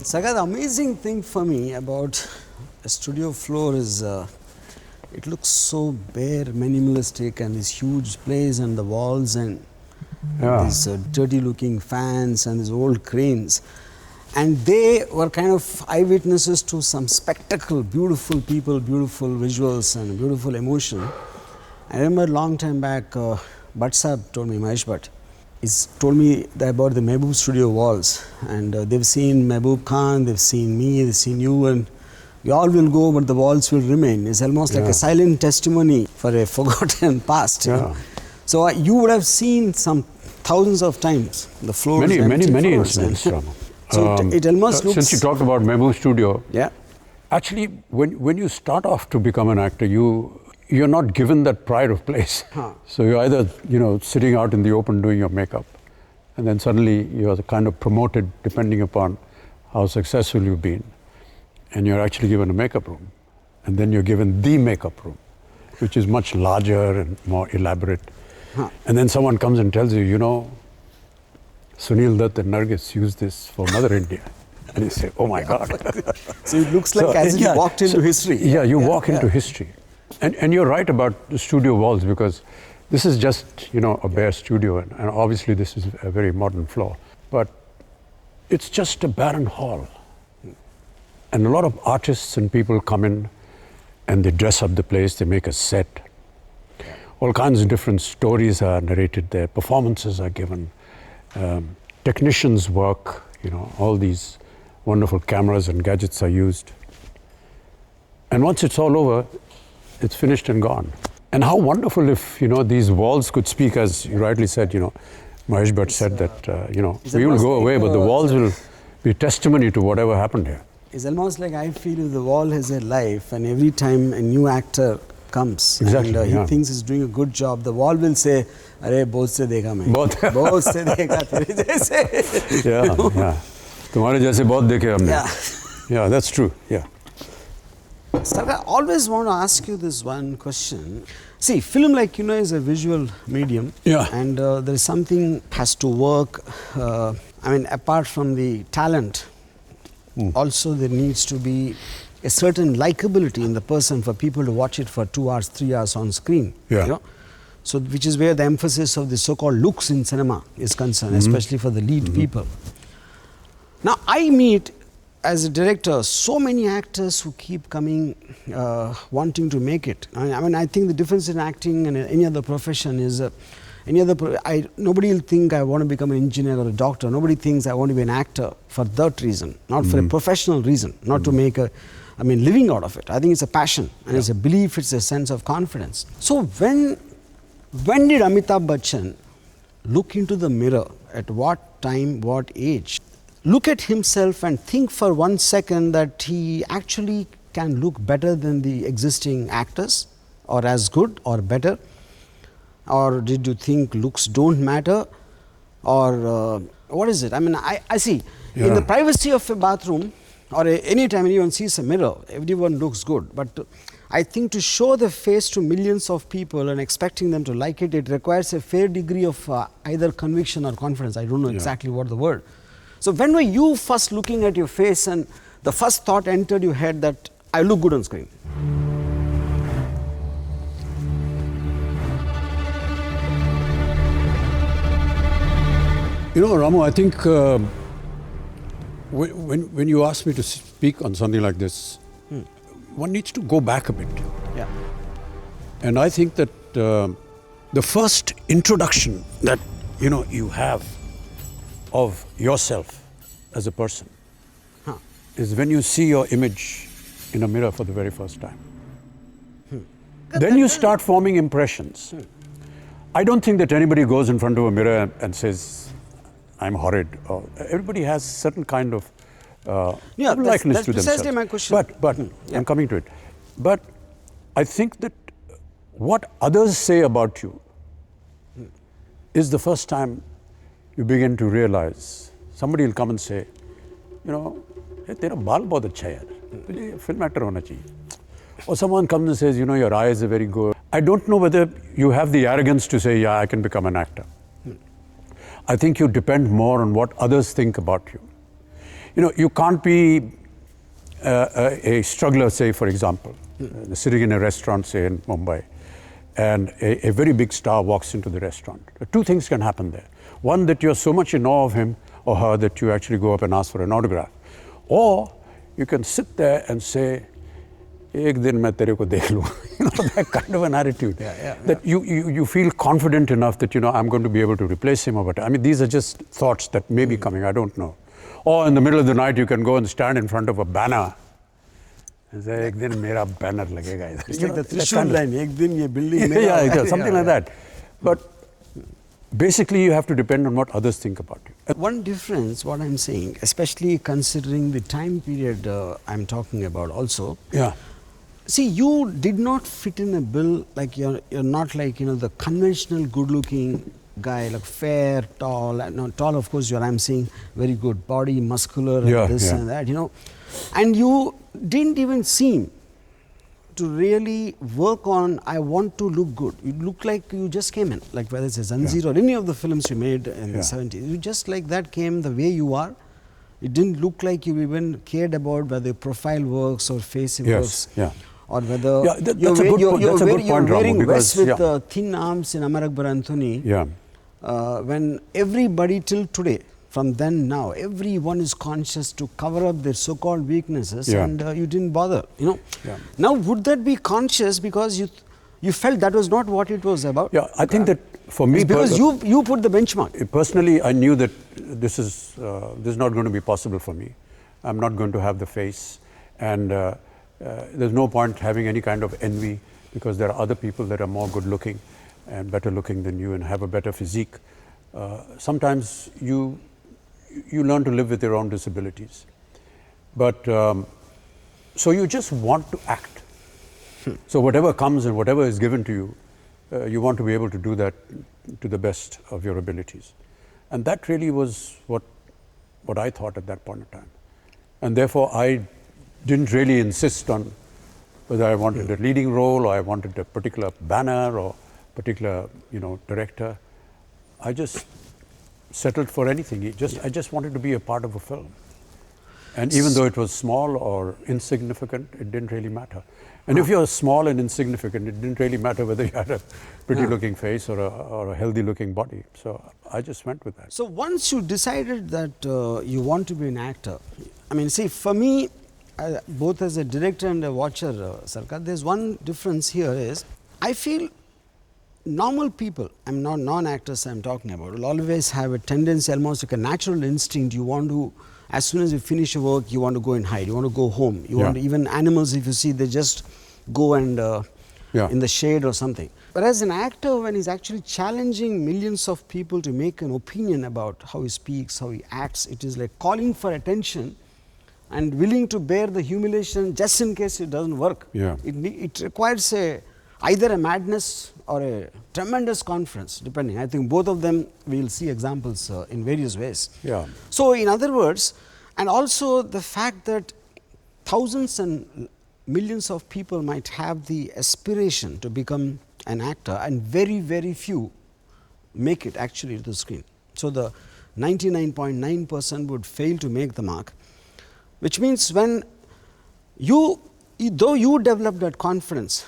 Sarkar, the amazing thing for me about a studio floor is it looks so bare, minimalistic, and this huge place and the walls and these dirty looking fans and these old cranes. And they were kind of eyewitnesses to some spectacle, beautiful people, beautiful visuals and beautiful emotion. I remember a long time back, Bhatt Sahab told me, Mahesh Bhatt, he's told me about the Mehboob studio walls, and they've seen Mehboob Khan, they've seen me, they've seen you, and we all will go, but the walls will remain. It's almost like a silent testimony for a forgotten past. You know? So you would have seen some thousands of times the floors. Many incidents. So it almost looks. Since you talked about Mehboob studio, actually, when you start off to become an actor, you're not given that pride of place. So you're either sitting out in the open doing your makeup, and then suddenly you're kind of promoted depending upon how successful you've been, and you're actually given a makeup room, and then you're given the makeup room, which is much larger and more elaborate. And then someone comes and tells you, Sunil Dutt and Nargis used this for Mother India. And you say, oh my God. So it looks like as if you walked into history. Yeah, you walk into history. And you're right about the studio walls, because this is just, a bare studio, and obviously this is a very modern floor. But it's just a barren hall. And a lot of artists and people come in and they dress up the place, they make a set. All kinds of different stories are narrated there, performances are given, technicians work, all these wonderful cameras and gadgets are used. And once it's all over, it's finished and gone. And how wonderful if, these walls could speak, as you rightly said, Mahesh Bhatt said that, we will go away, but the walls will be testimony to whatever happened here. It's almost like I feel the wall has a life, and every time a new actor comes and he thinks he's doing a good job, the wall will say, "Arey, bahut se dekha main." Bahut se dekha tere jaise. Yeah. Tumhare jaise bahut dekhe humne. Yeah, that's true. Yeah. Sir, I always want to ask you this one question. See, film, like is a visual medium. And there is something has to work. Apart from the talent, also there needs to be a certain likability in the person for people to watch it for 2 hours, 3 hours on screen. So which is where the emphasis of the so-called looks in cinema is concerned, especially for the lead people. Now I meet, as a director, so many actors who keep coming, wanting to make it. I think the difference in acting and any other profession is, nobody will think I want to become an engineer or a doctor. Nobody thinks I want to be an actor for that reason, not for a professional reason, not to make a living out of it. I think it's a passion, and it's a belief, it's a sense of confidence. So when did Amitabh Bachchan look into the mirror? At what time, what age? Look at himself and think for 1 second that he actually can look better than the existing actors, or as good or better? Or did you think looks don't matter? Or what is it? I see, in the privacy of a bathroom or any time anyone sees a mirror, everyone looks good. But I think to show the face to millions of people and expecting them to like it, it requires a fair degree of either conviction or confidence. I don't know exactly what the word. So when were you first looking at your face and the first thought entered your head that I look good on screen? Ramu, I think when you ask me to speak on something like this, one needs to go back a bit. And I think that the first introduction that you have of yourself as a person is when you see your image in a mirror for the very first time. Then you start forming impressions. I don't think that anybody goes in front of a mirror and says, I'm horrid. Everybody has certain kind of likeness to themselves. Precisely my question. But I'm coming to it. But I think that what others say about you is the first time you begin to realize. Somebody will come and say, hey, tera baal bahut acha hai yaar. Tujhe film actor hona chahiye. Or someone comes and says, your eyes are very good. I don't know whether you have the arrogance to say, I can become an actor. I think you depend more on what others think about you. you can't be a struggler, say, for example, sitting in a restaurant, say, in Mumbai, and a very big star walks into the restaurant. Two things can happen there. One, that you're so much in awe of him or her that you actually go up and ask for an autograph. Or you can sit there and say, Ek din main tere ko dekh lu. That kind of an attitude. That you feel confident enough that, I'm going to be able to replace him or whatever. I mean, these are just thoughts that may be coming, I don't know. Or in the middle of the night, you can go and stand in front of a banner and say, Ek din mera banner lagega idhar. It's like the Trishul line, Ek din ye building mera. Yeah, something like that. But basically, you have to depend on what others think about you. One difference, what I'm saying, especially considering the time period I'm talking about also. Yeah. See, you did not fit in a bill, like you're not like, the conventional good-looking guy, like fair, tall, not tall, of course, I'm saying very good body, muscular, and this and that, And you didn't even seem to really work on, I want to look good. You look like you just came in, like whether it's a Zanjeer or any of the films you made in the 70s. You just like that came the way you are. It didn't look like you even cared about whether profile works or face works. Or whether that's a good point, wearing vests with thin arms in Amar Akbar Anthony. When everybody till today, from then now, everyone is conscious to cover up their so-called weaknesses, and you didn't bother. Now, would that be conscious because you felt that was not what it was about? Yeah, I think that for me, because you put the benchmark. Personally, I knew that this is not going to be possible for me. I'm not going to have the face, and there's no point having any kind of envy because there are other people that are more good-looking and better looking than you and have a better physique. Sometimes you learn to live with your own disabilities. But, so you just want to act. So whatever comes and whatever is given to you, you want to be able to do that to the best of your abilities. And that really was what I thought at that point in time. And therefore, I didn't really insist on whether I wanted a leading role or I wanted a particular banner or particular, director. I just settled for anything. I just wanted to be a part of a film. And even though it was small or insignificant, it didn't really matter. And if you're small and insignificant, it didn't really matter whether you had a pretty-looking face or a healthy-looking body. So I just went with that. So once you decided that you want to be an actor, I mean, see, for me, both as a director and a watcher, Sarkar, there's one difference here is, I feel normal people, I'm not non-actors I'm talking about, will always have a tendency, almost like a natural instinct, you want to, as soon as you finish your work, you want to go and hide, you want to go home. You want to, even animals, if you see, they just go and in the shade or something. Whereas an actor, when he's actually challenging millions of people to make an opinion about how he speaks, how he acts, it is like calling for attention and willing to bear the humiliation just in case it doesn't work. It requires either a madness or a tremendous confidence, depending. I think both of them we'll see examples in various ways. So in other words, and also the fact that thousands and millions of people might have the aspiration to become an actor and very, very few make it actually to the screen. So the 99.9% would fail to make the mark, which means when though you develop that confidence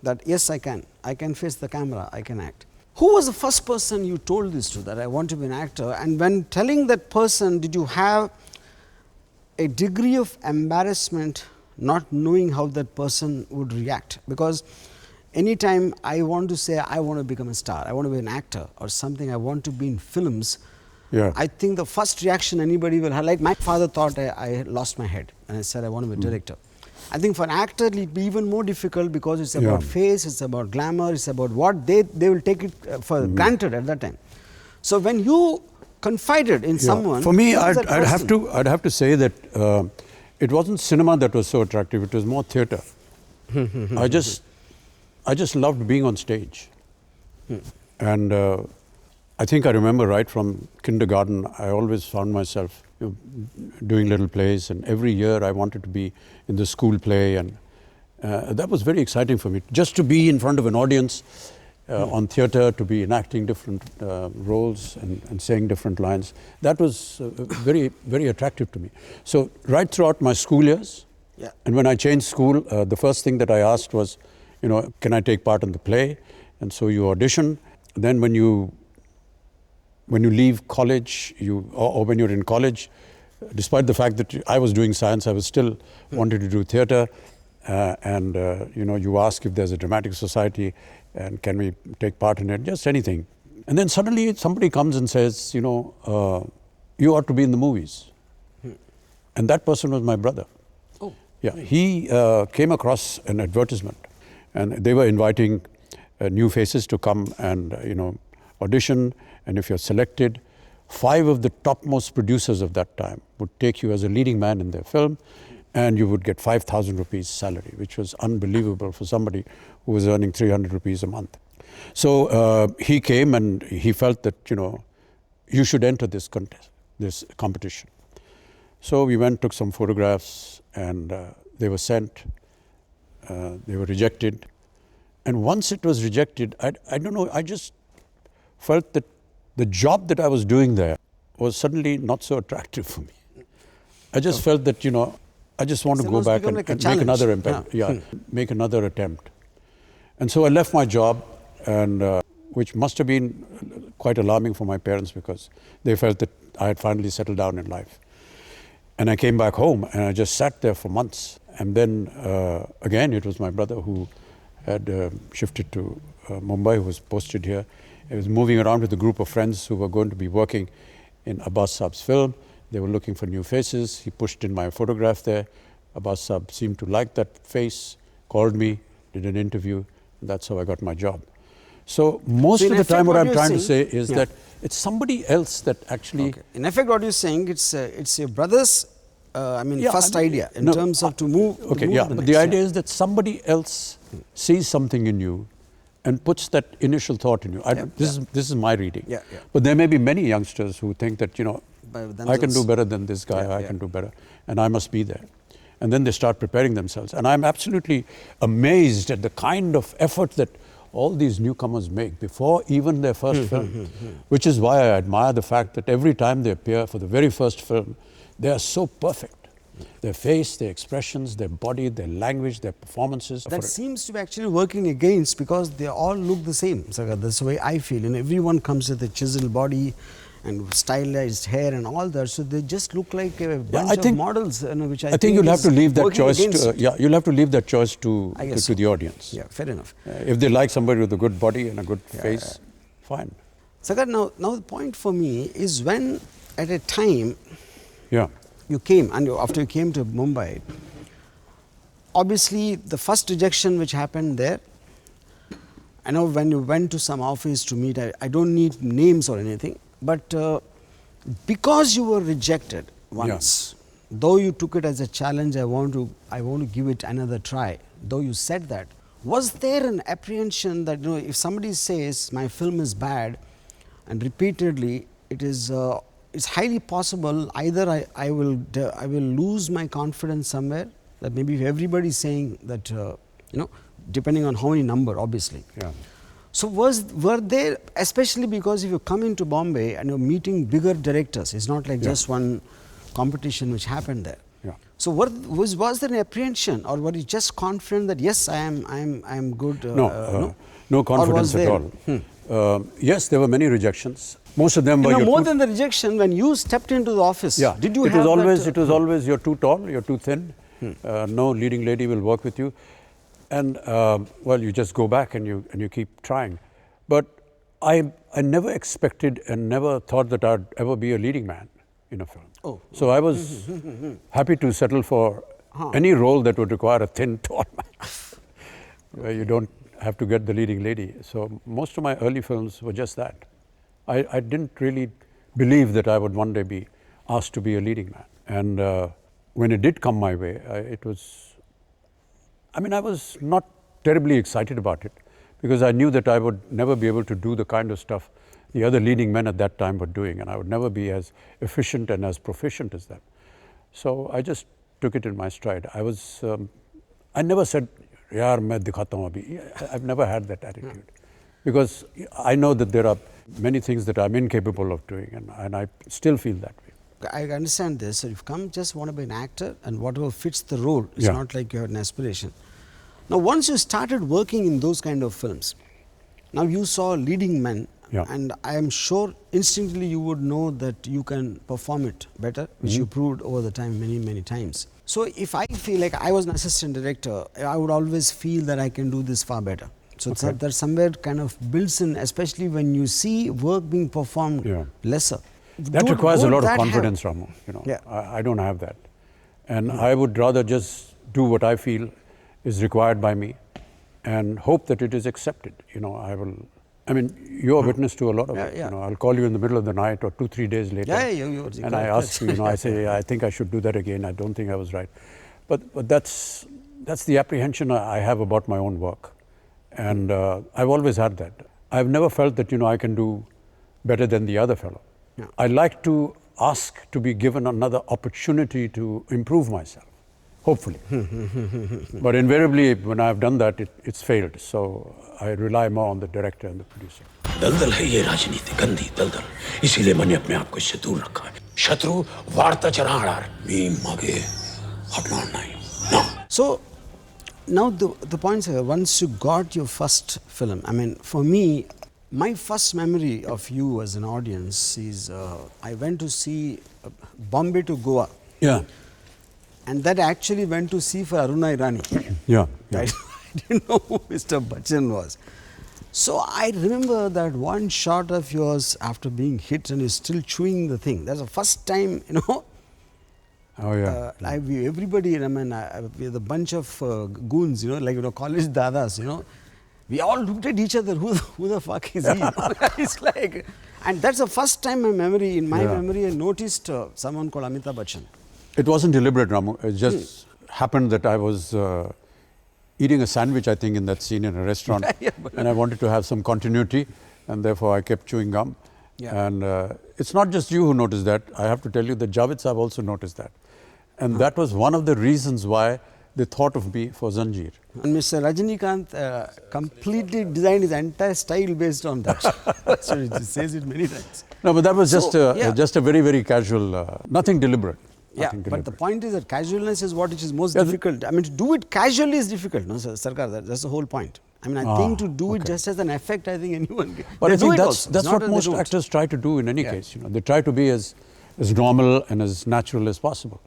that yes, I can face the camera, I can act. Who was the first person you told this to, that I want to be an actor? And when telling that person, did you have a degree of embarrassment not knowing how that person would react? Because anytime I want to say I want to become a star, I want to be an actor or something, I want to be in films, I think the first reaction anybody will have, like my father thought I lost my head and I said I want to be a director. I think for an actor it will be even more difficult because it's about face, it's about glamour, it's about what they will take it for granted at that time. So when you confided in someone, for me, I'd have to say that it wasn't cinema that was so attractive; it was more theatre. I just loved being on stage, and I think I remember right from kindergarten, I always found myself doing little plays, and every year I wanted to be in the school play, and that was very exciting for me. Just to be in front of an audience on theatre, to be enacting different roles and saying different lines. That was very, very attractive to me. So right throughout my school years, and when I changed school, the first thing that I asked was, can I take part in the play? And so you audition. Then when you leave college, or when you're in college, despite the fact that I was doing science, I was still wanted to do theatre. You ask if there's a dramatic society and can we take part in it, just anything. And then suddenly somebody comes and says, you ought to be in the movies. And that person was my brother. Oh. Yeah, he came across an advertisement and they were inviting new faces to come and, audition. And if you're selected, 5 of the topmost producers of that time would take you as a leading man in their film, and you would get 5,000 rupees salary, which was unbelievable for somebody who was earning 300 rupees a month. So he came and he felt that, you should enter this contest, this competition. So we went, took some photographs, and they were sent. They were rejected. And once it was rejected, I don't know, I just felt that the job that I was doing there was suddenly not so attractive for me. I just felt that, I just want to go back and make another attempt. Make another attempt. And so I left my job, and which must have been quite alarming for my parents because they felt that I had finally settled down in life. And I came back home and I just sat there for months. And then again, it was my brother who had shifted to Mumbai, who was posted here. He was moving around with a group of friends who were going to be working in Abbas Saab's film. They were looking for new faces. He pushed in my photograph there. Abbas Saab seemed to like that face, called me, did an interview. And that's how I got my job. So most of the time what I'm trying to say is that it's somebody else that actually... Okay. In effect, what you're saying, it's your brother's first idea in terms of to move. Okay, but the idea is that somebody else sees something in you and puts that initial thought in you. This is my reading. But there may be many youngsters who think that, I can do better than this guy, I can do better, and I must be there. And then they start preparing themselves. And I'm absolutely amazed at the kind of effort that all these newcomers make before even their first film, which is why I admire the fact that every time they appear for the very first film, they are so perfect. Their face, their expressions, their body, their language, their performances. That seems to be actually working against, because they all look the same. So that's the way I feel. And everyone comes with a chiseled body and stylized hair and all that. So they just look like a bunch of models, which I think you'll have to leave that choice. You'll have to leave that choice to the audience. Yeah, fair enough. If they like somebody with a good body and a good face, fine. Sarkar, now the point for me is when at a time you came, and after you came to Mumbai, obviously the first rejection which happened there, I know when you went to some office to meet, I don't need names or anything, but because you were rejected once, though you took it as a challenge, I want to give it another try, though you said that, was there an apprehension that, if somebody says my film is bad and repeatedly, it's highly possible either I will lose my confidence somewhere, that maybe if everybody is saying that, depending on how many number, obviously. So were there, especially because if you come into Bombay and you're meeting bigger directors, it's not like just one competition which happened there. So was there an apprehension, or were you just confident that yes, I am good? No confidence at all. Yes, there were many rejections. Most of them were more than the rejection. When you stepped into the office, did you it was always you're too tall, you're too thin. No leading lady will work with you, and you just go back and you keep trying. But I never expected and never thought that I'd ever be a leading man in a film. So I was happy to settle for any role that would require a thin, tall man, where you don't have to get the leading lady. So most of my early films were just that. I didn't really believe that I would one day be asked to be a leading man. And when it did come my way, I was not terribly excited about it, because I knew that I would never be able to do the kind of stuff the other leading men at that time were doing, and I would never be as efficient and as proficient as them. So I just took it in my stride. I never said, "Yaar, main dikhata hu abhi." I've never had that attitude. Because I know that there are many things that I'm incapable of doing, and I still feel that way. I understand this. So you've come just want to be an actor, and whatever fits the role. It's not like you had an aspiration. Now, once you started working in those kind of films, now you saw leading men, and I am sure instinctively you would know that you can perform it better, which you proved over the time many times. So if I feel like I was an assistant director, I would always feel that I can do this far better. So that somewhere kind of builds in, especially when you see work being performed lesser. That requires a lot of confidence, Ramu. You know, I don't have that, and I would rather just do what I feel is required by me, and hope that it is accepted. You know, I mean, you're a witness to a lot of it. You know, I'll call you in the middle of the night or 2-3 days later, and I ask you. You know, I say, I think I should do that again. I don't think I was right, but that's the apprehension I have about my own work, and I've always had that. I've never felt that I can do better than the other fellow. I like to ask to be given another opportunity to improve myself, hopefully. But invariably, when I've done that, it's failed. So I rely more on the director and the producer. दलदल है ये राजनीति गंदी दलदल इसीलिए मैंने अपने आप को इससे दूर रखा है शत्रु वार्ता चराणार मी मागे हटणार नहीं no. So now the point is, once you got your first film, I mean, for me, my first memory of you as an audience is I went to see Bombay to Goa. And that actually went to see for Aruna Irani. I didn't know who Mr. Bachchan was. So I remember that one shot of yours after being hit and you're still chewing the thing. That's the first time, everybody, I mean, with a bunch of goons, like, college dadas, we all looked at each other, who the fuck is he? It's like, and that's the first time in my memory, I noticed someone called Amitabh Bachchan. It wasn't deliberate, Ramu. It just happened that I was eating a sandwich, I think, in that scene in a restaurant. And I wanted to have some continuity, and therefore I kept chewing gum. And it's not just you who noticed that. I have to tell you that Javed Saab also noticed that. And that was one of the reasons why they thought of me for Zanjeer. And Mr. Rajinikanth completely designed his entire style based on that. So he says it many times. No, but that was just a very, very casual, nothing deliberate. But the point is that casualness is what is most difficult. I mean, to do it casually is difficult, no, Sarkar? That's the whole point. I mean, I think to do it just as an effect, I think anyone can. But I think that's what most actors try to do in any case. They try to be as normal and as natural as possible.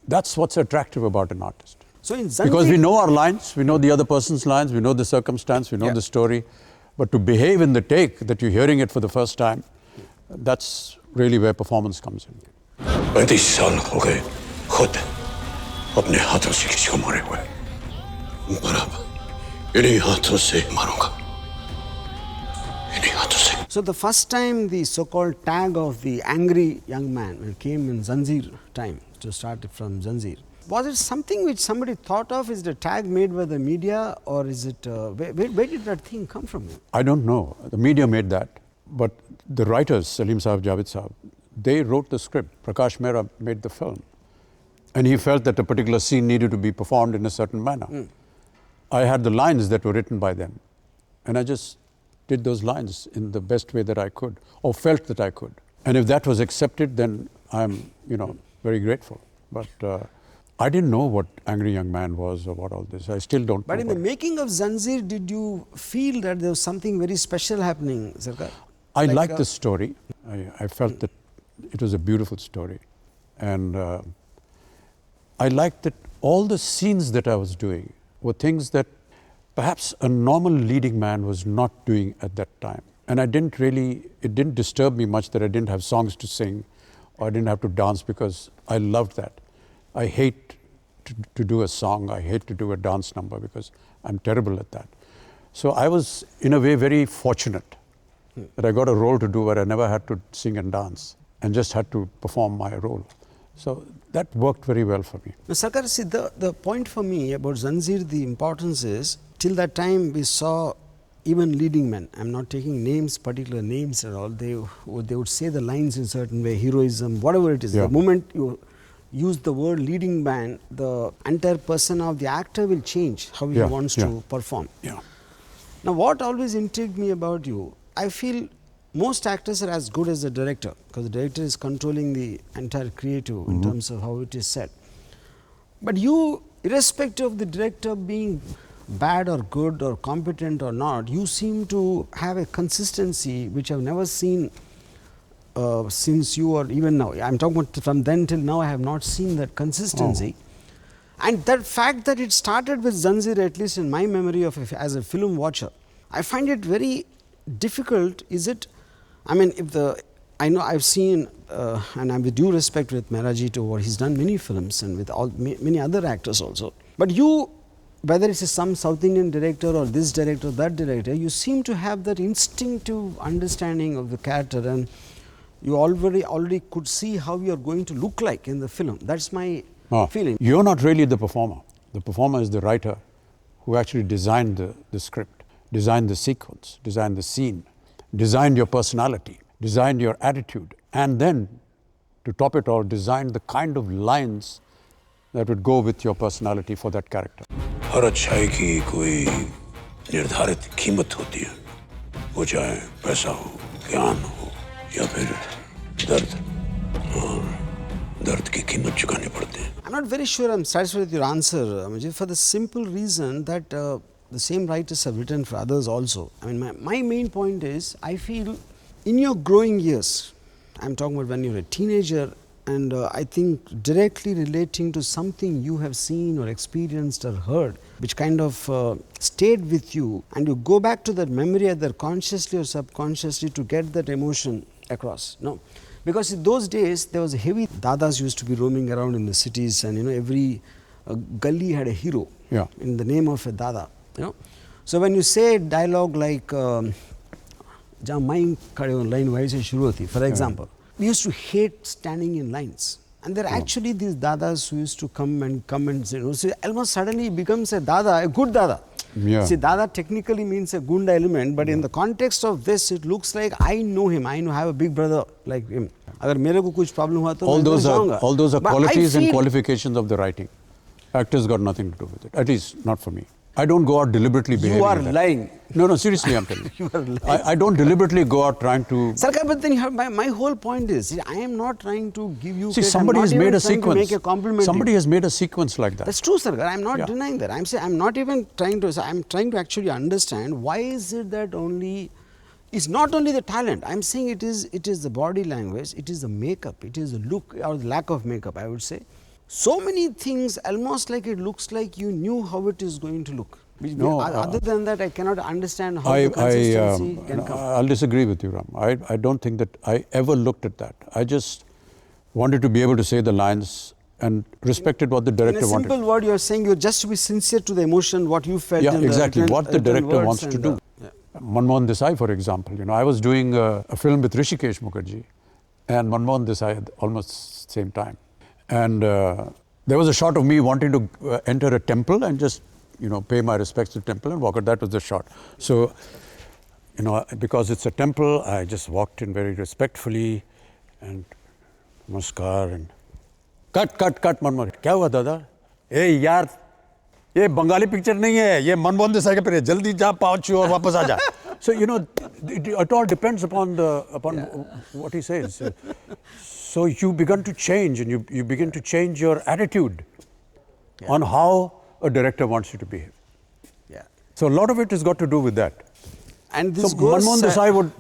That's what's attractive about an artist. So in Zanjeer, because we know our lines, we know the other person's lines, we know the circumstance, we know the story. But to behave in the take that you're hearing it for the first time, that's really where performance comes in. 35 साल हो गए खुद अपने हाथों से किसी को मारे हुए पर अब इन्हीं हाथों से मारूंगा इन्हीं हाथों से. So the first time the so-called tag of the angry young man came in Zanjeer time, to start from Zanjeer, was it something which somebody thought of? Is it a tag made by the media, or is it where did that thing come from? I don't know. The media made that, but the writers, Salim Saab, Javed Saab, they wrote the script. Prakash Mehra made the film. And he felt that a particular scene needed to be performed in a certain manner. I had the lines that were written by them. And I just did those lines in the best way that I could, or felt that I could. And if that was accepted, then I'm, very grateful. But I didn't know what Angry Young Man was or what all this. I still don't know. But in the making of Zanjeer, did you feel that there was something very special happening, Sarkar? I liked the story. I felt that it was a beautiful story. And I liked that all the scenes that I was doing were things that perhaps a normal leading man was not doing at that time. And it didn't disturb me much that I didn't have songs to sing or I didn't have to dance, because I loved that. I hate to do a song, I hate to do a dance number because I'm terrible at that. So I was, in a way, very fortunate that I got a role to do where I never had to sing and dance and just had to perform my role. So that worked very well for me. Now, Sarkar, see, the point for me about Zanjeer, the importance is, till that time we saw even leading men, I'm not taking names, particular names at all, they would say the lines in a certain way, heroism, whatever it is. The moment you use the word leading man, the entire person of the actor will change how he wants to perform. Now, what always intrigued me about you, I feel most actors are as good as the director, because the director is controlling the entire creative in terms of how it is set. But you, irrespective of the director being bad or good or competent or not, you seem to have a consistency which I've never seen since you, or even now. I'm talking about from then till now, I have not seen that consistency. And that fact that it started with Zanzir, at least in my memory of as a film watcher, I find it very difficult. Is it, I mean, if the, I know I've seen, and I'm with due respect with Mehraji to what he's done many films and with all many other actors also. But you, whether it's some South Indian director or this director or that director, you seem to have that instinctive understanding of the character, and you already could see how you're going to look like in the film. That's my feeling. You're not really the performer. The performer is the writer who actually designed the script, designed the sequence, designed the scene, designed your personality, designed your attitude, and then, to top it all, designed the kind of lines that would go with your personality for that character. हर अच्छाई की कोई निर्धारित कीमत होती है, वो चाहे पैसा हो, ज्ञान हो या फिर दर्द, और दर्द की कीमत चुकानी पड़ती है. I'm not very sure I'm satisfied with your answer, Amajit, for the simple reason that the same writers have written for others also. I mean, my main point is, I feel in your growing years, I'm talking about when you're a teenager, and I think directly relating to something you have seen or experienced or heard, which kind of stayed with you, and you go back to that memory either consciously or subconsciously to get that emotion across. No, because in those days there was a heavy dadas used to be roaming around in the cities, and every gully had a hero in the name of a dada. So when you say dialogue like "Jam main khade ho line wahi se shuru hoti," for example, we used to hate standing in lines, and there are actually these dadas who used to come and say, so almost suddenly becomes a dada, a good dada. See, dada technically means a gunda element, but in the context of this, it looks like I know him. I have a big brother like him. Agar mere ko kuch problem hua to all those are qualities and qualifications of the writing. Actors got nothing to do with it. At least not for me. I don't go out deliberately behaving. You are like lying. No, seriously, I'm telling you. You are lying. I don't deliberately go out trying to. Sarkar, but then my whole point is, I am not trying to give you. See, somebody has made a sequence. Make a compliment. Somebody has made a sequence like that. That's true, Sarkar. I'm not denying that. I'm saying I'm not even trying to. I'm trying to actually understand why is it that only. It's not only the talent. I'm saying it is the body language. It is the makeup. It is the look or the lack of makeup, I would say. So many things, almost like it looks like you knew how it is going to look. No, other than that, I cannot understand how the consistency can come. I'll disagree with you, Ram. I don't think that I ever looked at that. I just wanted to be able to say the lines and respected what the director wanted. In a simple word, you're saying you just to be sincere to the emotion, what you felt. Yeah, exactly. What the director wants to do. Manmohan Desai, for example, I was doing a film with Rishikesh Mukherjee and Manmohan Desai at almost same time. And there was a shot of me wanting to enter a temple and just pay my respects to the temple and walk out. That was the shot. So, because it's a temple, I just walked in very respectfully and namaskar and cut, Manmohan. Kya hua dada? Hey, yaar, ye Bengali picture nahi hai. Ye Manmohan Desai ka picture. Jaldi ja, pouch aur wapas aa ja. So, it all depends upon what he says. So you begin to change, and you begin to change your attitude on how a director wants you to behave. Yeah. So a lot of it has got to do with that. And this so Manmohan Desai would,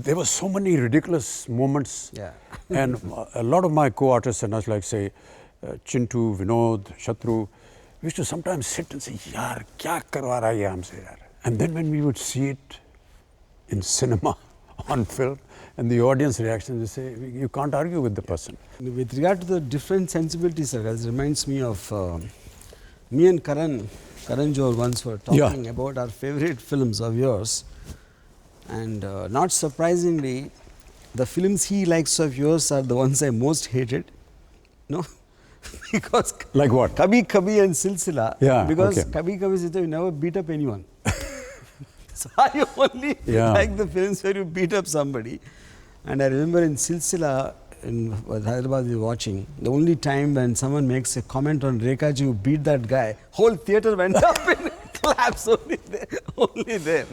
there were so many ridiculous moments. Yeah. And a lot of my co-artists and us, like say Chintu, Vinod, Shatru, we used to sometimes sit and say, "Yaar, kya karwa raha hai ye humse yaar?" And then when we would see it in cinema, on film, and the audience reaction, they say, you can't argue with the person. With regard to the different sensibilities, it reminds me of me and Karan Johar once were talking about our favorite films of yours, and not surprisingly, the films he likes of yours are the ones I most hated. No? Because like what? Kabhi Kabhi and Silsila. Yeah, because Kabhi Kabhi Silsila, you never beat up anyone. So I only like the films where you beat up somebody. And I remember in Silsila, in Hyderabad we were watching, the only time when someone makes a comment on Rekha ji, you beat that guy, whole theatre went up in it. claps only there. Only there.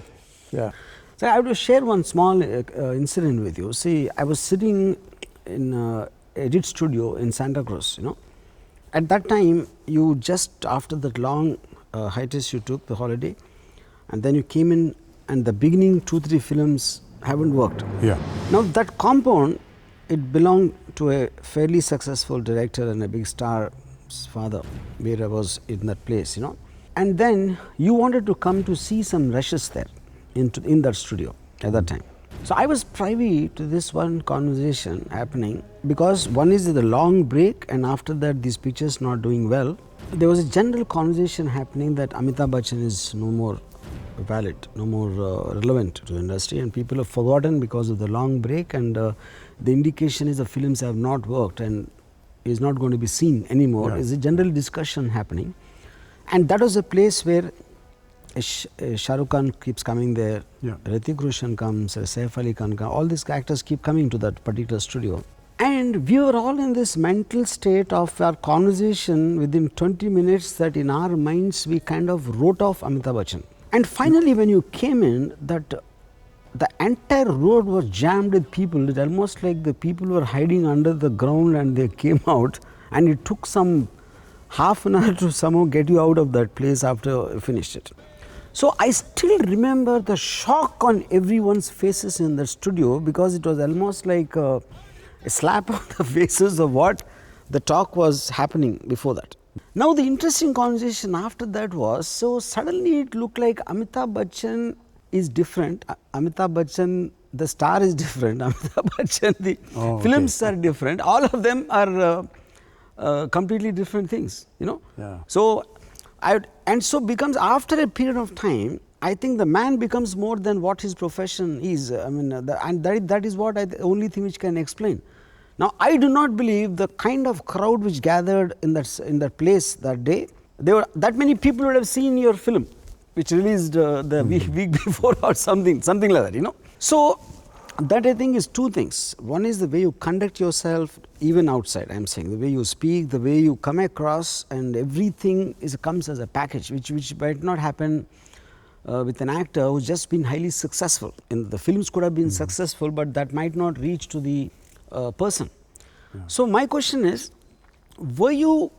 Yeah. So I have to share one small incident with you. See, I was sitting in edit studio in Santa Cruz, you know. At that time, you just after that long hiatus you took, the holiday, and then you came in, and the beginning 2-3 films haven't worked. Yeah. Now that compound, it belonged to a fairly successful director and a big star's father, where I was in that place, you know. And then you wanted to come to see some rushes there in that studio at that time. So I was privy to this one conversation happening, because one is the long break, and after that these pictures not doing well. There was a general conversation happening that Amitabh Bachchan is no more valid, no more relevant to the industry, and people have forgotten because of the long break, and the indication is the films have not worked and is not going to be seen anymore. Is a general discussion happening, and that was a place where Shah Rukh Khan keeps coming there, Hrithik Roshan comes, Saif Ali Khan comes, all these actors keep coming to that particular studio. And we were all in this mental state of our conversation within 20 minutes that in our minds we kind of wrote off Amitabh Bachchan. And finally when you came in, that the entire road was jammed with people. It's almost like the people were hiding under the ground and they came out, and it took some half an hour to somehow get you out of that place after you finished it. So I still remember the shock on everyone's faces in the studio, because it was almost like a slap on the faces of what the talk was happening before that. Now the interesting conversation after that was, so suddenly it looked like Amitabh Bachchan is different. Amitabh Bachchan, the star is different. Amitabh Bachchan, the films are different. All of them are completely different things, you know. Yeah. So so becomes, after a period of time, I think the man becomes more than what his profession is. I mean, and that is what the only thing which can explain. Now, I do not believe the kind of crowd which gathered in that place that day, there were that many people would have seen your film, which released the week before or something like that, you know. So that I think is two things. One is the way you conduct yourself, even outside, I am saying, the way you speak, the way you come across, and everything comes as a package, which might not happen with an actor who's just been highly successful. The films could have been successful, but that might not reach to the person. Yeah. So my question is, were you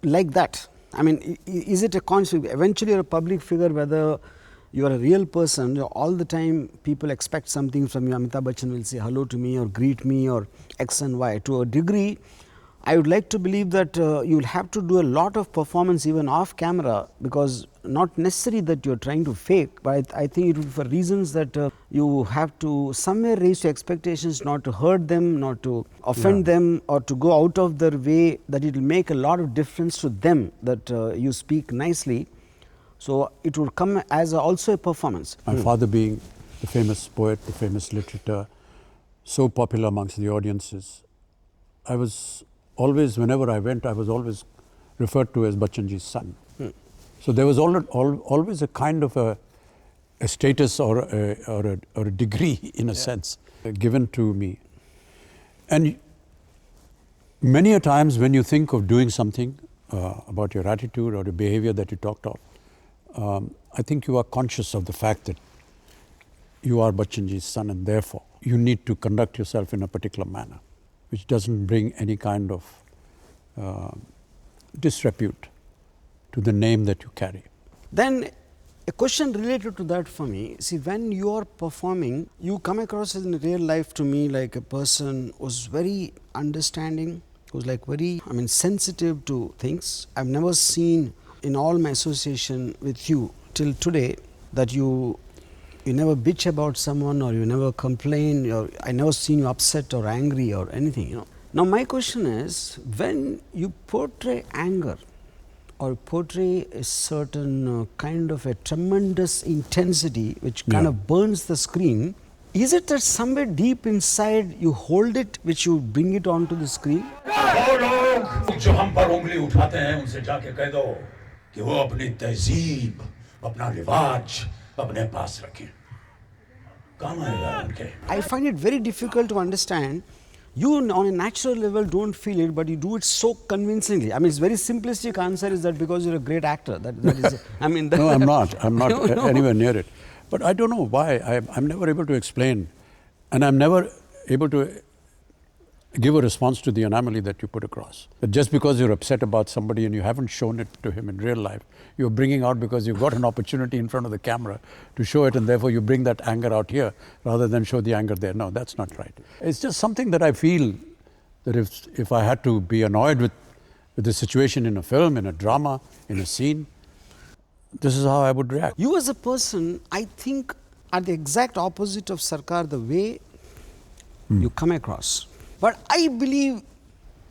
like that? I mean, is it a concept? Eventually you're a public figure, whether you are a real person, all the time people expect something from you. Amitabh Bachchan will say hello to me or greet me or X and Y. To a degree, I would like to believe that you will have to do a lot of performance even off camera, because not necessary that you are trying to fake, but I think it would be for reasons that you have to somewhere raise your expectations, not to hurt them, not to offend them, or to go out of their way, that it will make a lot of difference to them that you speak nicely. So it would come as also a performance. My father being the famous poet, the famous literature, so popular amongst the audiences, I was always, whenever I went, I was always referred to as Bachchanji's son. So there was always a kind of a status or a degree, in a sense, given to me. And many a times when you think of doing something about your attitude or your behavior that you talked of, I think you are conscious of the fact that you are Bachchanji's son, and therefore you need to conduct yourself in a particular manner, which doesn't bring any kind of disrepute to the name that you carry. Then a question related to that for me, see, when you are performing, you come across in real life to me like a person who's very understanding, who's like very, sensitive to things. I've never seen in all my association with you till today that you never bitch about someone, or you never complain, or I never seen you upset or angry or anything, you know. Now my question is, when you portray anger or portray a certain kind of a tremendous intensity which kind of burns the screen, is it that somewhere deep inside you hold it, which you bring it onto the screen? जो हम पर उंगली उठाते हैं उनसे जाके कह दो कि वो अपनी तहजीब, अपना रिवाज अपने पास रखें. काम आएगा उनके. I find it very difficult to understand you on a natural level don't feel it, but you do it so convincingly. I mean, it's very simplistic answer is that because you're a great actor. That is, I mean. No, I'm not. I'm not No. anywhere near it. But I don't know why. I'm never able to explain, and I'm never able to give a response to the anomaly that you put across. But just because you're upset about somebody and you haven't shown it to him in real life, you're bringing out because you've got an opportunity in front of the camera to show it, and therefore you bring that anger out here rather than show the anger there. No, that's not right. It's just something that I feel that if I had to be annoyed with the situation in a film, in a drama, in a scene, this is how I would react. You as a person, I think, are the exact opposite of Sarkar, the way you come across. But I believe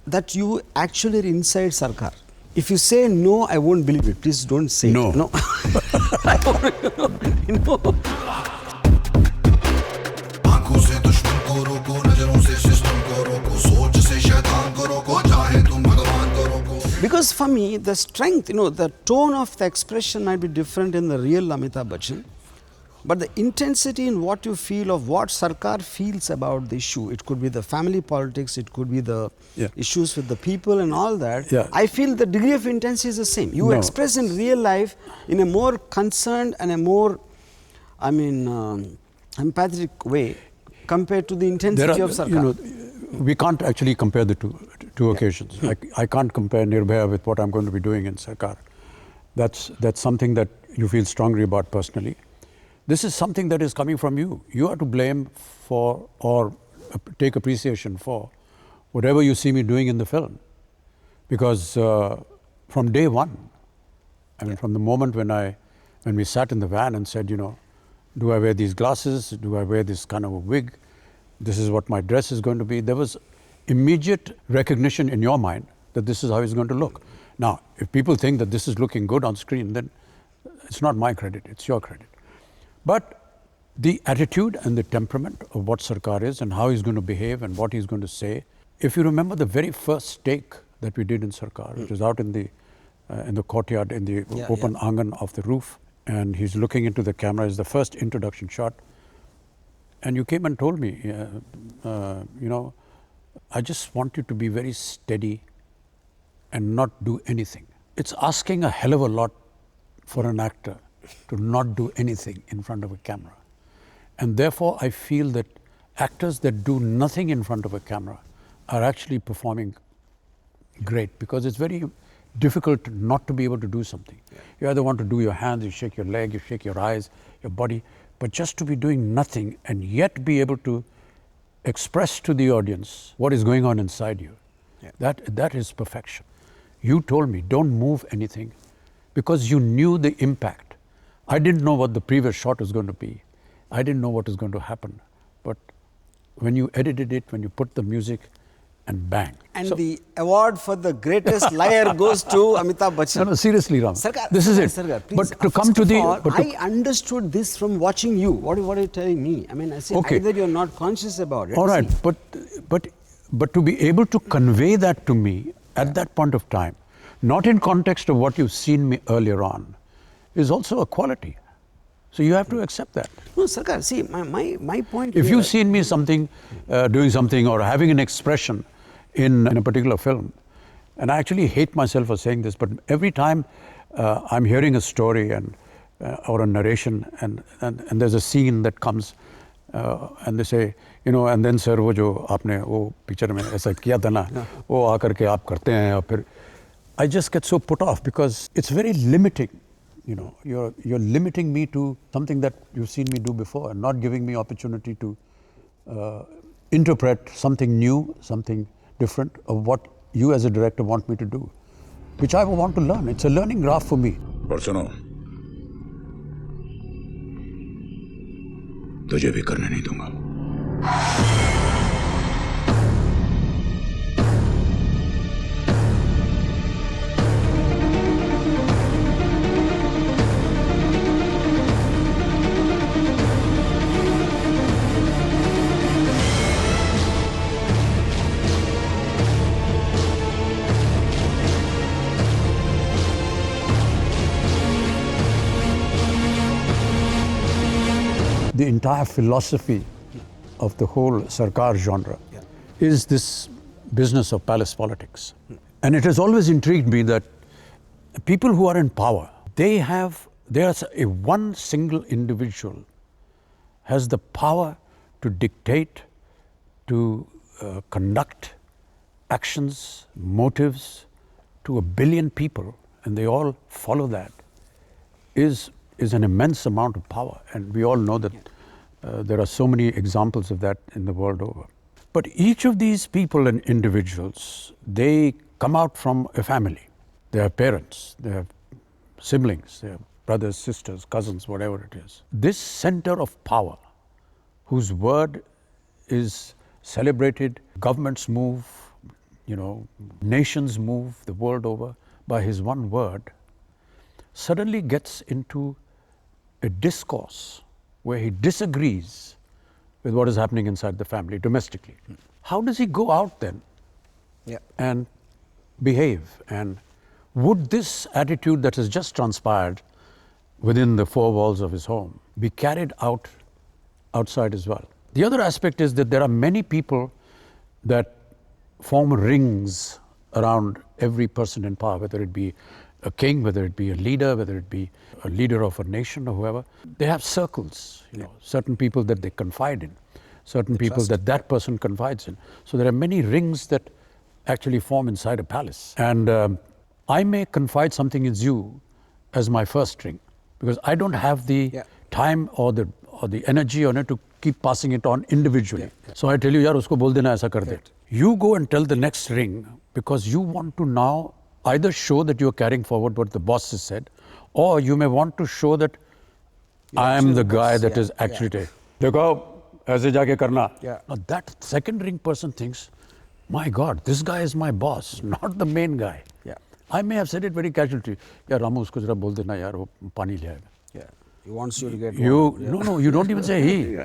that you actually are inside Sarkar. If you say no, I won't believe it. Please don't say no. It. No. Because for me, the strength, the tone of the expression might be different in the real Amitabh Bachchan. But the intensity in what you feel of what Sarkar feels about the issue, it could be the family politics, it could be the issues with the people and all that. Yeah. I feel the degree of intensity is the same. You express in real life in a more concerned and a more, empathetic way compared to the intensity of Sarkar. We can't actually compare the two occasions. I can't compare Nirbhaya with what I'm going to be doing in Sarkar. That's something that you feel strongly about personally. This is something that is coming from you. You are to blame for or take appreciation for whatever you see me doing in the film. Because from day one, from the moment when we sat in the van and said, do I wear these glasses? Do I wear this kind of a wig? This is what my dress is going to be. There was immediate recognition in your mind that this is how it's going to look. Now, if people think that this is looking good on screen, then it's not my credit, it's your credit. But the attitude and the temperament of what Sarkar is and how he's going to behave and what he's going to say. If you remember the very first take that we did in Sarkar, which was out in the courtyard, in the open angan of the roof, and he's looking into the camera, is the first introduction shot. And you came and told me, I just want you to be very steady and not do anything. It's asking a hell of a lot for an actor to not do anything in front of a camera. And therefore, I feel that actors that do nothing in front of a camera are actually performing great, because it's very difficult not to be able to do something. You either want to do your hands, you shake your leg, you shake your eyes, your body, but just to be doing nothing and yet be able to express to the audience what is going on inside you, that is perfection. You told me, don't move anything, because you knew the impact. I didn't know what the previous shot was going to be. I didn't know what was going to happen. But when you edited it, when you put the music, and bang. And the award for the greatest liar goes to Amitabh Bachchan. No, seriously, Ram. Sarkar, this is it. Sarkar, please, but to come to the... I understood this from watching you. What are you telling me? I said either you're not conscious about it. All right, but to be able to convey that to me at that point of time, not in context of what you've seen me earlier on, is also a quality. So you have to accept that. No, Sarkar, see, my point if you've seen me doing something or having an expression in a particular film, and I actually hate myself for saying this, but every time I'm hearing a story or a narration and there's a scene that comes and they say, and then sir, wo jo aapne wo picture mein aisa kiya tha na, wo aakar ke aap karte hain, aur phir I just get so put off, because it's very limiting. You're limiting me to something that you've seen me do before, and not giving me opportunity to interpret something new, something different of what you as a director want me to do, which I want to learn. It's a learning graph for me. और सुनो, तुझे भी करने नहीं दूंगा. The entire philosophy of the whole Sarkar genre is this business of palace politics. And it has always intrigued me that people who are in power, there's one single individual has the power to dictate, to conduct actions, motives to 1 billion people, and they all follow that, is an immense amount of power. And we all know that there are so many examples of that in the world over. But each of these people and individuals, they come out from a family. They have parents, they have siblings, they have brothers, sisters, cousins, whatever it is. This center of power, whose word is celebrated, governments move, nations move the world over by his one word, suddenly gets into a discourse where he disagrees with what is happening inside the family, domestically. How does he go out then and behave? And would this attitude that has just transpired within the four walls of his home be carried out outside as well? The other aspect is that there are many people that form rings around every person in power, whether it be a king, whether it be a leader, whether it be a leader of a nation or whoever. They have circles, certain people that they confide in, certain people that person confides in. So there are many rings that actually form inside a palace. And I may confide something in you as my first ring, because I don't have the time or the energy on it to keep passing it on individually. So I tell you, yaar, usko bol dena, aisa kar de. You go and tell the next ring, because you want to now either show that you are carrying forward what the boss has said, or you may want to show that I am the guy that is actually taking. Dekho, aise jaake karna. Now that second ring person thinks, my God, this guy is my boss, not the main guy. I may have said it very casually. Yeah, Ramu, usko zara bol dena, yaar, wo pani le aayega. He wants you to get No, you don't even say he.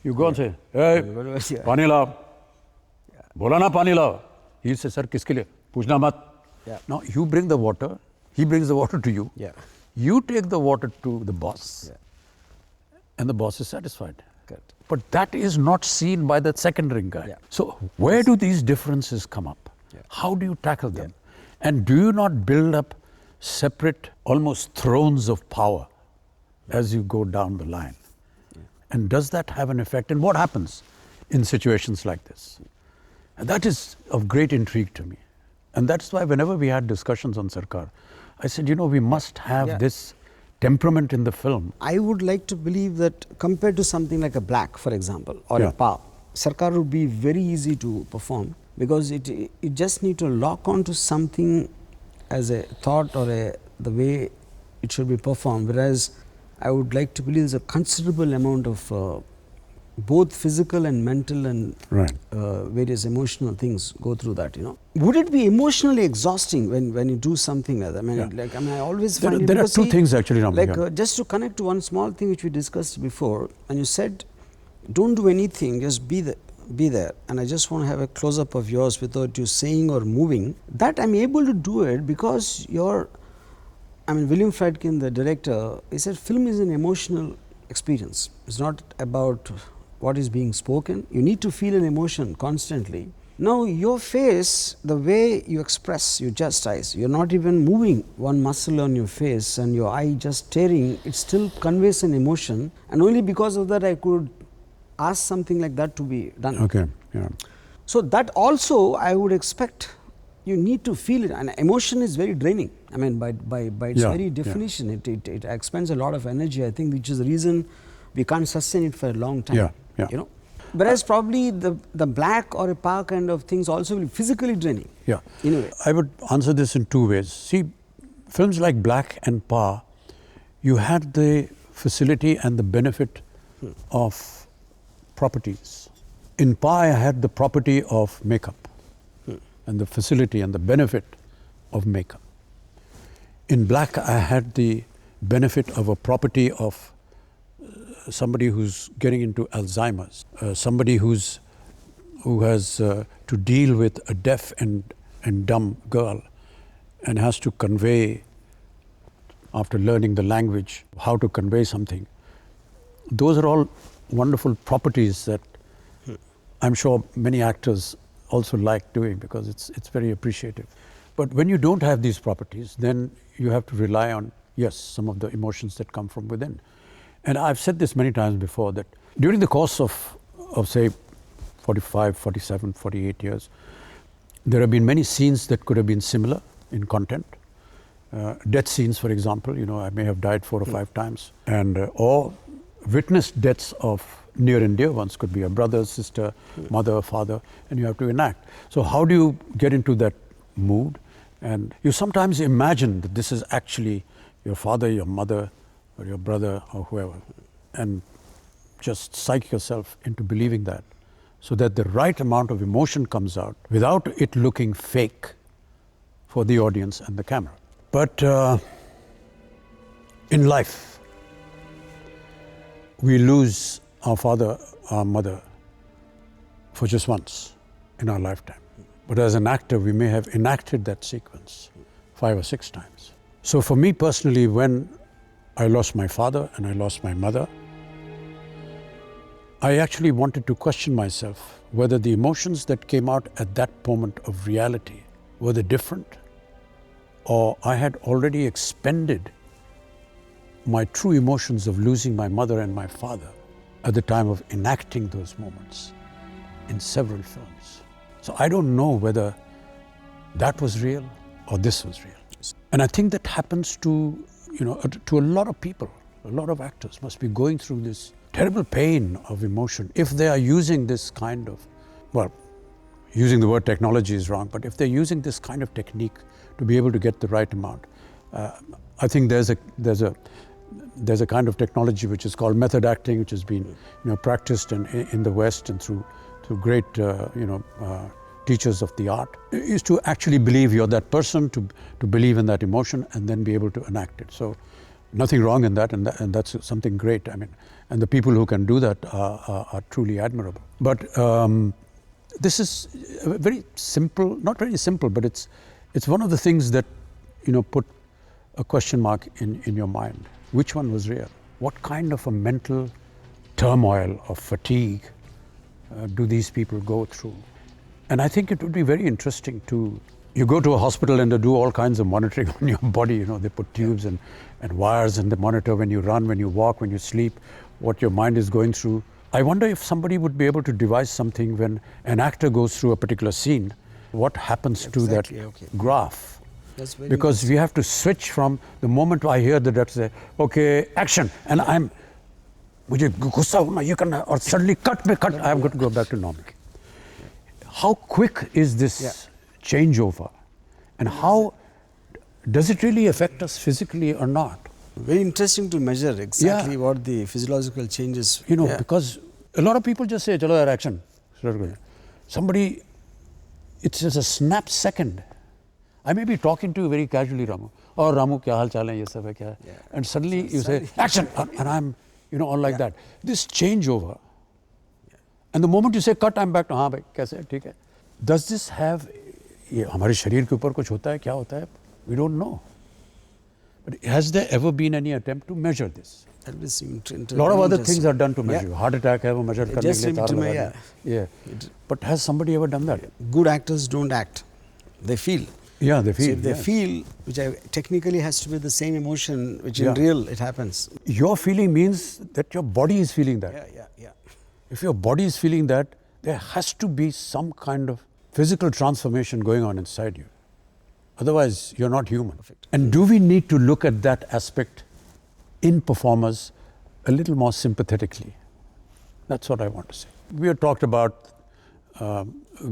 You go and say, hey, pani lao. Bola na pani lao. He says, sir, kiske liye? Puchna mat. Now you bring the water, he brings the water to you. You take the water to the boss, and the boss is satisfied. But that is not seen by the second ring guy. So where do these differences come up? How do you tackle them? And do you not build up separate, almost thrones of power as you go down the line? And does that have an effect? And what happens in situations like this? And that is of great intrigue to me. And that's why whenever we had discussions on Sarkar, I said, we must have this temperament in the film. I would like to believe that compared to something like a Black, for example, or a Pa, Sarkar would be very easy to perform, because it just need to lock on to something as a thought or the way it should be performed. Whereas I would like to believe there's a considerable amount of both physical and mental and various emotional things go through that, Would it be emotionally exhausting when you do something like that? I always find it. There are two things actually, Ram. Just to connect to one small thing which we discussed before, and you said, don't do anything, just be there. And I just want to have a close-up of yours without you saying or moving. That I'm able to do it because William Friedkin, the director, he said film is an emotional experience. It's not about what is being spoken. You need to feel an emotion constantly. Now your face, the way you express, you just eyes, you're not even moving one muscle on your face and your eye just staring, it still conveys an emotion, and only because of that I could ask something like that to be done. So that also I would expect you need to feel it, and emotion is very draining. By its very definition, it expends a lot of energy, I think, which is the reason we can't sustain it for a long time. Whereas probably the Black or a Pa kind of things also will be physically draining. In a way. I would answer this in two ways. See, films like Black and Pa, you had the facility and the benefit of properties. In Pa, I had the property of makeup and the facility and the benefit of makeup. In Black, I had the benefit of a property of somebody who's getting into Alzheimer's, somebody who has to deal with a deaf and dumb girl and has to convey, after learning the language, how to convey something. Those are all wonderful properties that I'm sure many actors also like doing because it's very appreciative. But when you don't have these properties, then you have to rely on, yes, some of the emotions that come from within. And I've said this many times before, that during the course of say 45, 47, 48 years, there have been many scenes that could have been similar in content. Death scenes, for example, I may have died 4 or 5 times, and or witnessed deaths of near and dear ones, could be a brother, sister, mother, father, and you have to enact. So how do you get into that mood? And you sometimes imagine that this is actually your father, your mother, or your brother, or whoever, and just psych yourself into believing that, so that the right amount of emotion comes out without it looking fake for the audience and the camera. But in life, we lose our father, our mother, for just once in our lifetime. But as an actor, we may have enacted that sequence 5 or 6 times. So for me personally, when I lost my father and I lost my mother, I actually wanted to question myself whether the emotions that came out at that moment of reality were they different, or I had already expended my true emotions of losing my mother and my father at the time of enacting those moments in several films. So I don't know whether that was real or this was real. And I think that happens to a lot of people. A lot of actors must be going through this terrible pain of emotion if they are using this kind of, well, using the word technology is wrong, but if they're using this kind of technique to be able to get the right amount. I think there's a kind of technology which is called method acting, which has been practiced in the West and through great teachers of the art, is to actually believe you're that person, to believe in that emotion and then be able to enact it. So nothing wrong in that, and that's something great. I mean, and the people who can do that are truly admirable. But this is very simple, not very simple, but it's one of the things that put a question mark in your mind. Which one was real? What kind of a mental turmoil or fatigue do these people go through? And I think it would be very interesting you go to a hospital and they do all kinds of monitoring on your body. They put tubes and wires and they monitor when you run, when you walk, when you sleep, what your mind is going through. I wonder if somebody would be able to devise something when an actor goes through a particular scene, what happens to that graph? Because we have to switch from the moment I hear the director say, okay, action, and mujhe gussa hona, you can, or suddenly cut, I have got to go back to normal. How quick is this changeover, and how does it really affect us physically or not? Very interesting to measure exactly what the physiological changes. Because a lot of people just say, chalo yaar, action. Somebody, it's just a snap second. I may be talking to you very casually, Ramu. Oh, Ramu, kya hal chal hai, ye sab hai kya? And suddenly you say, action, and I'm, all like that. This changeover. And the moment you say cut, I'm back to, हाँ भाई, कैसे, ठीक है. Does this have, ये हमारे शरीर के ऊपर कुछ होता है, क्या होता है? We don't know. But has there ever been any attempt to measure this? A lot of other things are done to measure. Heart attack है, वो measure करने के लिए तार लगा दिया. But has somebody ever done that? Good actors don't act. They feel. Yeah, they feel. So if they feel, which technically has to be the same emotion, which in real it happens. Your feeling means that your body is feeling that. Yeah. If your body is feeling that, there has to be some kind of physical transformation going on inside you. Otherwise, you're not human. Perfect. And do we need to look at that aspect in performers a little more sympathetically? That's what I want to say. We have talked about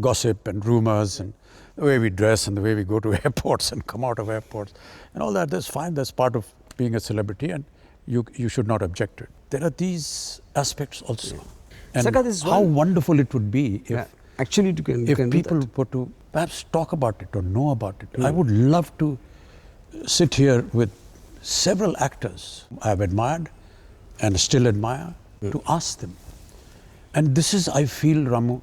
gossip and rumors and the way we dress and the way we go to airports and come out of airports and all that. That's fine. That's part of being a celebrity, and you should not object to it. There are these aspects also. And how wonderful it would be if people were to perhaps talk about it or know about it. I would love to sit here with several actors I've admired and still admire to ask them. And this is, I feel, Ramu,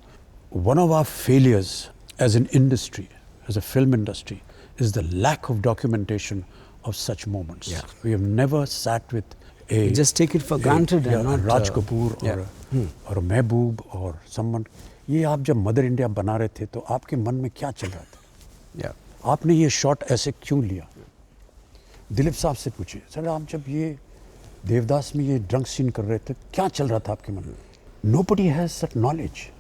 one of our failures as an industry, as a film industry, is the lack of documentation of such moments. Yeah. We have never sat with we just take it for granted. And not Raj Kapoor or a Mehboob or someone. ये आप जब mother India बना रहे थे तो आपके मन में क्या चल रहा था? आपने ये शॉट ऐसे क्यों लिया? दिलीप साहब से पूछिए, सर आप जब ये देवदास में ये ड्रंक सीन कर रहे थे, क्या चल रहा था आपके मन में? Nobody has such knowledge.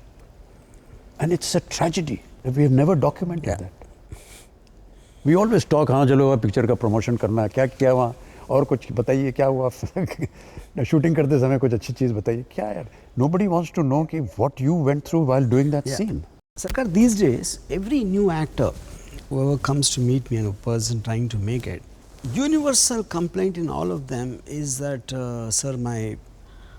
And it's a tragedy that we have never documented that. We always talk, हाँ चलो पिक्चर का प्रमोशन करना है, क्या किया वहाँ, और कुछ बताइए क्या हुआ, शूटिंग करते समय कुछ अच्छी चीज़ बताइए, क्या यार? Nobody wants to know कि what you went through while doing that scene. Sarkar, these days, every new actor, whoever comes to meet me and a person trying to make it, universal complaint in all of them is that, sir,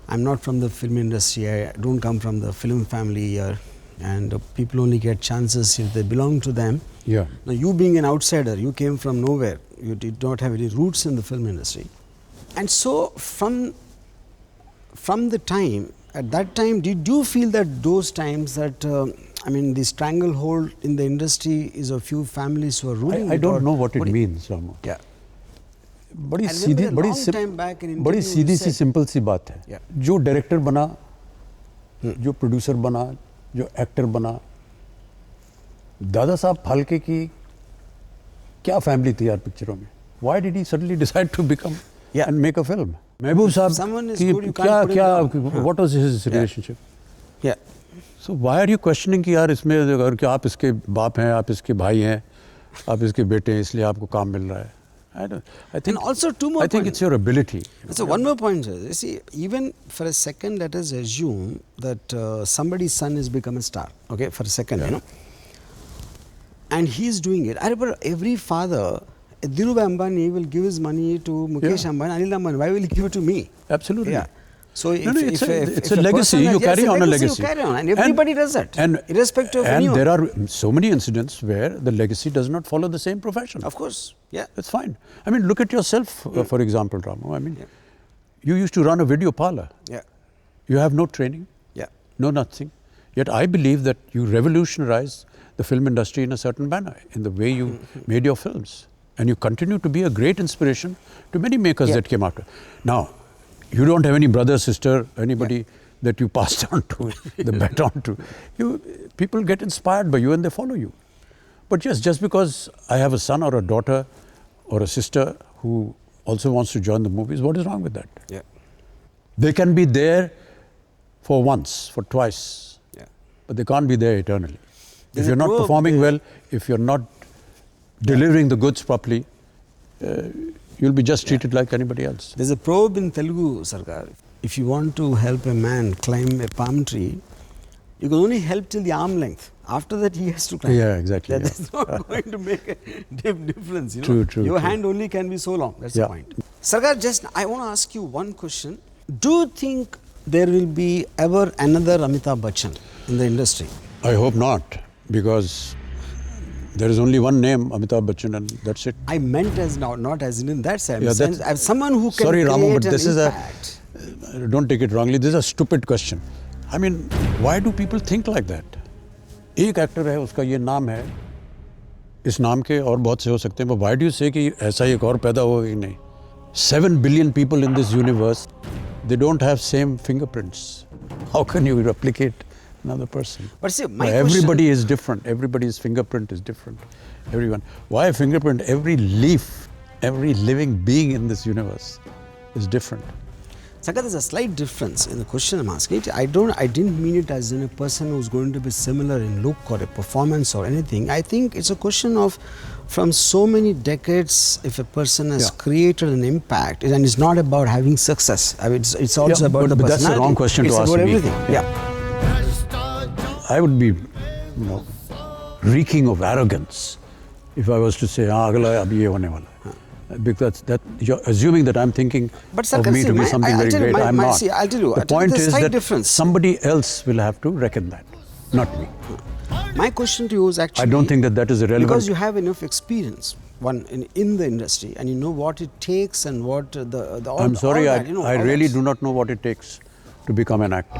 I'm not from the film industry, I don't come from the film family here, and people only get chances if they belong to them. Yeah. Now, you being an outsider, you came from nowhere, you did not have any roots in the film industry. And so, from the time, at that time, did you feel that those times that, the stranglehold in the industry is a few families who are ruling I don't know what it means, Ramu. Yeah. बड़ी सीधी सी simple सी बात है, जो director बना, जो producer बना, जो actor बना, दादा साहब फाल्के की क्या फैमिली थी यार पिक्चरों में? Why did he suddenly decide to become and make a film? महबूब साहब की क्या what was his relationship? Yeah. So why are you questioning कि यार इसमें अगर कि आप इसके बाप हैं, आप इसके भाई हैं, आप इसके बेटे हैं, इसलिए आपको काम मिल रहा है? I think, and also two more I think points. It's your ability. So one more point, sir. You see, even for a second, let us assume that somebody's son has become a star. Okay, for a second, and he's doing it. I remember every father, Dhirubhai Ambani will give his money to Mukesh Ambani, Anil Ambani. Why will he give it to me? Absolutely. Yeah. So it's a legacy. You carry on a legacy. You carry on, and everybody does that, irrespective of anyone. And there are so many incidents where the legacy does not follow the same profession. Of course, yeah. That's fine. Look at yourself, for example, Ramu. You used to run a video parlor. Yeah. You have no training. Yeah. No nothing. Yet I believe that you revolutionized the film industry in a certain manner, in the way you made your films. And you continue to be a great inspiration to many makers that came after. Now, you don't have any brother, sister, anybody that you passed on to, the baton to. People get inspired by you and they follow you. But yes, just because I have a son or a daughter or a sister who also wants to join the movies, what is wrong with that? Yeah. They can be there for once, for twice, but they can't be there eternally. If you're not performing well, if you're not delivering the goods properly, you'll be just treated like anybody else. There's a proverb in Telugu, Sarkar. If you want to help a man climb a palm tree, you can only help till the arm length. After that, he has to climb. Yeah, exactly. That's not going to make a difference. True. Your hand only can be so long. That's the point. Sarkar, I want to ask you one question. Do you think there will be ever another Amitabh Bachchan in the industry? I hope not, because there is only one name, Amitabh Bachchan, and that's it. I meant as not as in that sense. As someone who can sorry, create Ramu, but an this impact. Don't take it wrongly, this is a stupid question. Why do people think like that? एक actor है, उसका ये नाम है, इस नाम के और बहुत से हो सकते हैं, but why do you say कि ऐसा एक और पैदा होगा कि नहीं? 7 billion people in this universe, they don't have same fingerprints. How can you replicate another person? But see, everybody is different. Everybody's fingerprint is different. Everyone. Why a fingerprint? Every leaf, every living being in this universe is different. Sarkar, there's a slight difference in the question I'm asking. I didn't mean it as in a person who's going to be similar in look or a performance or anything. I think it's a question of, from so many decades, if a person has created an impact, and it's not about having success. It's also about the personality. But that's the wrong question to ask me. It's about everything. I would be, reeking of arrogance if I was to say, agla ab ye hone wala. Because that you're assuming that I'm thinking of me to be something very great. I'm not. See, I'll tell you. The point is that somebody else will have to reckon that, not me. My question to you is actually, I don't think that is irrelevant. Because you have enough experience, in the industry, and you know what it takes and what the all, I'm sorry, all that, I really do not know what it takes to become an actor.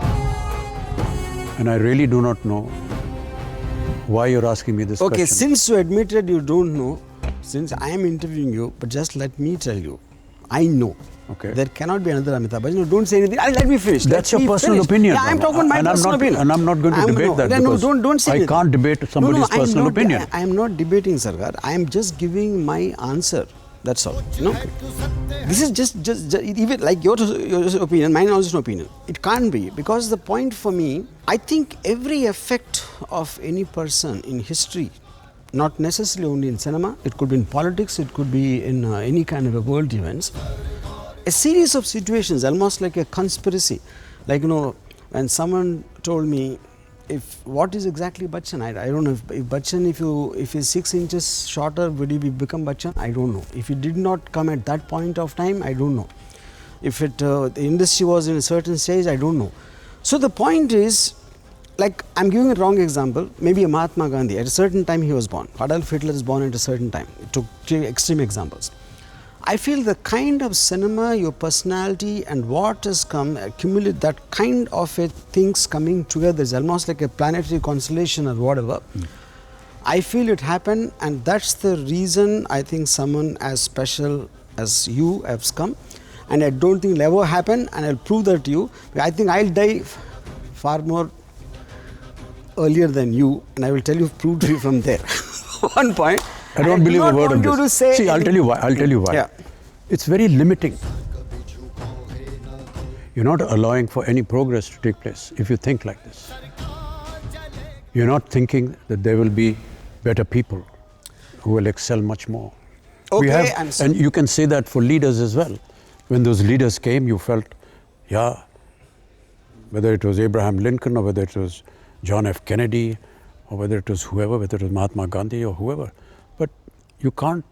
And I really do not know why you're asking me this question. Okay, since you admitted you don't know, since I am interviewing you, but just let me tell you, I know. Okay. There cannot be another Amitabh Bachchan. No, don't say anything. Let me finish. That's your personal opinion. Yeah, I'm talking about my personal opinion. And I'm not going to debate that because don't say I anything. can't debate somebody's personal opinion. I am not debating, Sarkar. I am just giving my answer. That's all. This is just even like your opinion, mine also an opinion. It can't be, because the point for me, I think every effect of any person in history, not necessarily only in cinema, it could be in politics, it could be in any kind of a world events, a series of situations, almost like a conspiracy. Like, when someone told me, what is exactly Bachchan? I don't know if Bachchan, if he's 6 inches shorter, would he become Bachchan? I don't know. If he did not come at that point of time, I don't know. If the industry was in a certain stage, I don't know. So the point is, like, I'm giving a wrong example. Maybe a Mahatma Gandhi, at a certain time he was born. Adolf Hitler is born at a certain time. It took 3 extreme examples. I feel the kind of cinema, your personality and what has come, accumulate that kind of things coming together is almost like a planetary constellation or whatever. I feel it happened, and that's the reason I think someone as special as you has come, and I don't think it'll ever happen, and I'll prove that to you. I think I'll die far more earlier than you, and I will tell you, prove to you from there. One point. I don't believe a word of this. See, I'll tell you why. Yeah. It's very limiting. You're not allowing for any progress to take place if you think like this. You're not thinking that there will be better people who will excel much more. Okay, and you can say that for leaders as well. When those leaders came, you felt, yeah, whether it was Abraham Lincoln or whether it was John F. Kennedy or whether it was whoever, whether it was Mahatma Gandhi or whoever. But you can't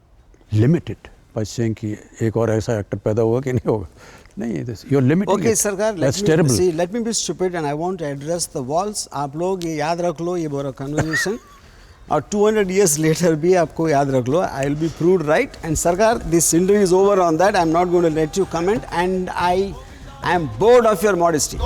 limit it by saying कि एक और ऐसा actor पैदा होगा कि नहीं होगा. नहीं, you're limiting okay, it. Sarkar, That's terrible. See, let me be stupid and I want to address the walls. आप लोग ये याद रख लो, ये बोरा conversation. और 200 years later भी आपको याद रख लो. I will be proved right. And Sarkar, this interview is over on that. I'm not going to let you comment. And I am bored of your modesty.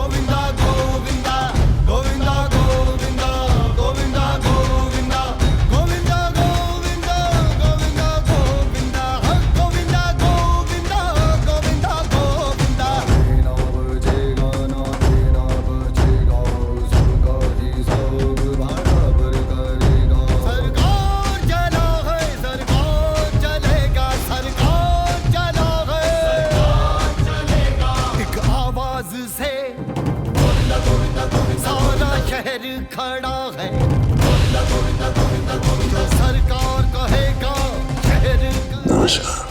खड़ा है सरकार कहेगा। नमस्कार।